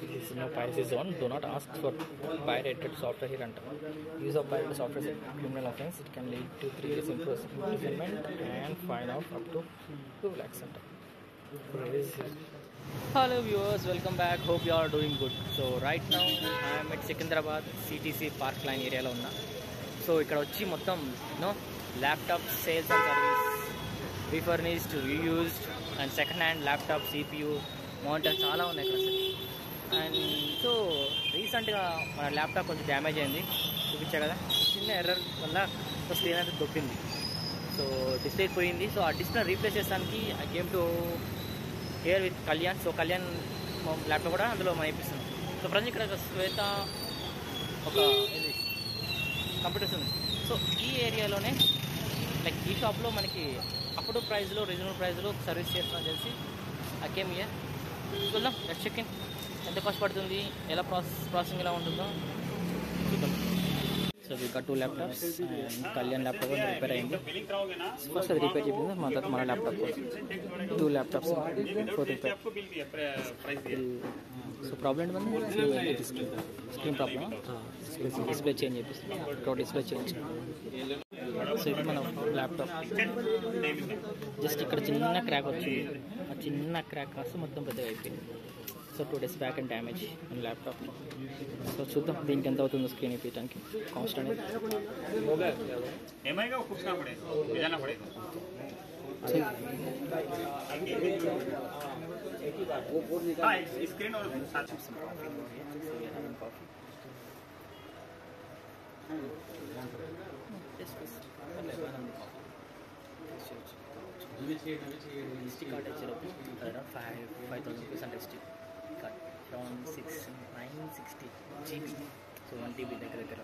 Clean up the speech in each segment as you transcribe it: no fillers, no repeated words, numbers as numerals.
This is no piracy zone. Do not ask for pirated software here. Use of pirated software is a criminal offense. It can lead to 3 years imprisonment and fine of up to 2 lakhs. Hello viewers, welcome back. Hope you are doing good. So right now I am at Secunderabad CTC Park Line area lo unna. So ikkada vachi mottam laptop sales and service, refurnished, reused and second hand laptop, CPU, monitor chaala unnai ikkada. And so రీసెంట్గా మన laptop కొంచెం damage అయింది, చూపించా కదా, చిన్న error వల్ల screen అయితే దొక్కింది. సో డిస్ప్లే పోయింది. సో ఆ డిస్ప్లే రీప్లేస్ చేసడానికి I came to here with Kalyan. So Kalyan laptop కూడా అందులో మనం ఇప్పిస్తున్నాం. సో ప్రజెంట్ ఇక్కడ శ్వేత ఒక కంప్యూటర్స్ ఉంది. సో ఈ ఏరియాలోనే లైక్ ఈ షాప్లో మనకి అప్పుడు ప్రైస్లో రీజనబుల్ ప్రైస్లో సర్వీస్ చేస్తున్నాం తెలిసి ఐ కేమ్ హియర్. చూద్దాం, లెట్స్ చెక్ ఇన్. ఎంత కాస్ట్ పడుతుంది, ఎలా ప్రాసెసింగ్ ఎలా ఉంటుందో చూద్దాం. So we got 2 laptops and Kalyan laptop repair అయింది. ఫస్ట్ అది రిపేర్ చెప్పింది, మన తర్వాత మన laptop 2 laptops for repair. So problem ఏంటంటే స్క్రీన్ ప్రాబ్లమ్, డిస్ప్లే చేంజ్ చేపిస్తుంది, డిస్ప్లే చేంజ్. సో ఇది మన ల్యాప్టాప్ జస్ట్ ఇక్కడ చిన్న క్రాక్ వచ్చింది, ఆ చిన్న క్రాక్ కాస్త మొత్తం పెద్దగా అయిపోయింది. So 2 days back and damage మన ల్యాప్టాప్. సో చూద్దాం దీనికి ఎంత అవుతుందో స్క్రీన్ ఇప్పించడానికి కాస్ట్ అనేది. ఎస్టీ కార్డ్ వచ్చేటప్పుడు 5,000 rupees అంటే ST card around 960 GB. So 1 TB దగ్గర.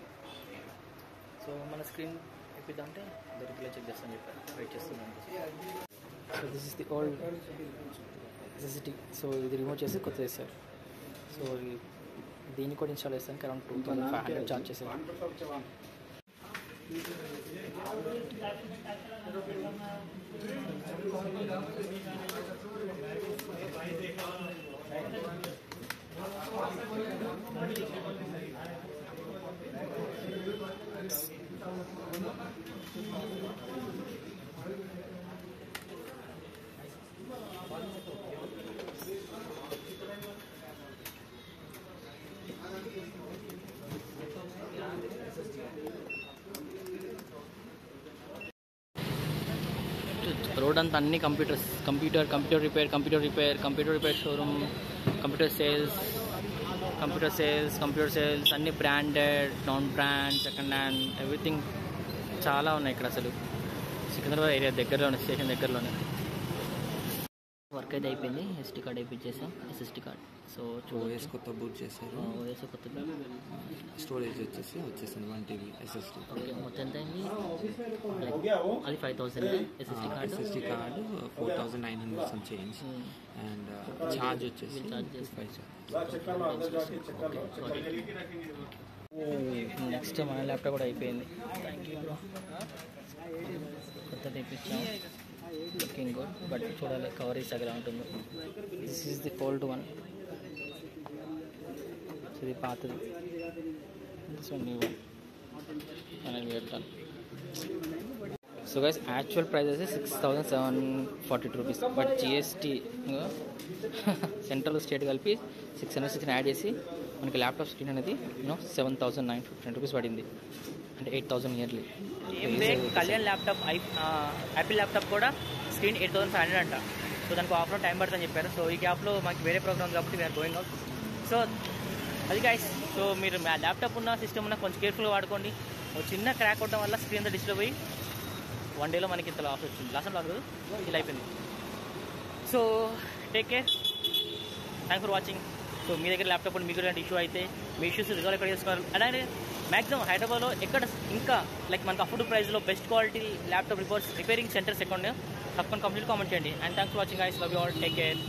సో మన స్క్రీన్ ఇప్పిద్దామంటే రిప్లై చెక్ చేస్తాను చెప్పారు, వెయిట్ చేస్తున్నాను. So this is the old SSD. So ఇది రిమూవ్ చేసి కొత్త చేశారు. సో దీన్ని కూడా ఇన్స్టాల్ చేస్తానికి అరౌండ్ 2,500 ఛార్జ్ చేశారు. రోడ్ అంతా అన్ని computer repair showroom, computer sales అన్ని branded, non brand, second hand, everything చాలా ఉన్నాయి ఇక్కడ. అసలు సికింద్రాబాద్ ఏరియా దగ్గరలోనే, స్టేషన్ దగ్గరలోనే. వర్క్ అయితే అయిపోయింది, ఎస్టీ కార్డ్ అయిపోయించేసాం, SSD కార్డ్. సో ఓఎస్ కొత్త బూట్ చేశారు, ఓఎస్ కొత్త స్టోరేజ్ వచ్చేసింది 1 TB SSD. ఓకే, మొత్తం ఎంత అయింది? అది 5,000 SSD card 4,900 some change. And charge వచ్చేసి నెక్స్ట్ మన ల్యాప్టాప్ కూడా అయిపోయింది. Thank you bro. కొత్త తెప్పించాం, లుకింగ్ గుడ్, బట్ చూడాలి కవరేజ్ దగ్గర ఉంటుంది. This is the old one. ఇది పాతది, this one new one. Final done. So guys actual price అయితే 6,742 rupees, but GST central state కలిపి 616 యాడ్ చేసి మనకి ల్యాప్టాప్ స్క్రీన్ అనేది 7,950 rupees పడింది, అంటే 8,000 yearly. Kalyan laptop Apple laptop కూడా స్క్రీన్ 8,500 అంట. సో దానికి ఆఫ్లో టైం పడుతుందని చెప్పారు. సో ఈ గ్యాప్లో మాకు వేరే ప్రోగ్రామ్ కాబట్టి వీఆర్ గోయింగ్ అవుట్. సో అది గైస్, సో మీరు ల్యాప్టాప్ ఉన్న సిస్టమ్ ఉన్న కొంచెం కేర్ఫుల్గా వాడుకోండి. ఒక చిన్న క్రాక్ అవడం వల్ల స్క్రీన్ అంతా డిస్ప్లే పోయి 1 dayలో మనకి ఇంత లాస్ వచ్చింది. లాస్ అంటే లాస్ ఇలా అయిపోయింది. So take care, thanks for watching. So మీ దగ్గర ల్యాప్టాప్ మీకు ఇలాంటి ఇష్యూ అయితే మీ ఇష్యూస్ రిజాల్వ్ ఎక్కడ చేసుకోవాలి. అలాగే మ్యాక్సిమం హైదరాబాద్లో ఎక్కడ ఇంకా లైక్ మనకు అఫోర్డబుల్ ప్రైస్లో best quality laptop repairing centres ఎక్కడ ఉన్నాయో తప్పకుండా కంప్లీట్ కామెంట్ చేయండి. And thanks for watching guys, love you all, take care.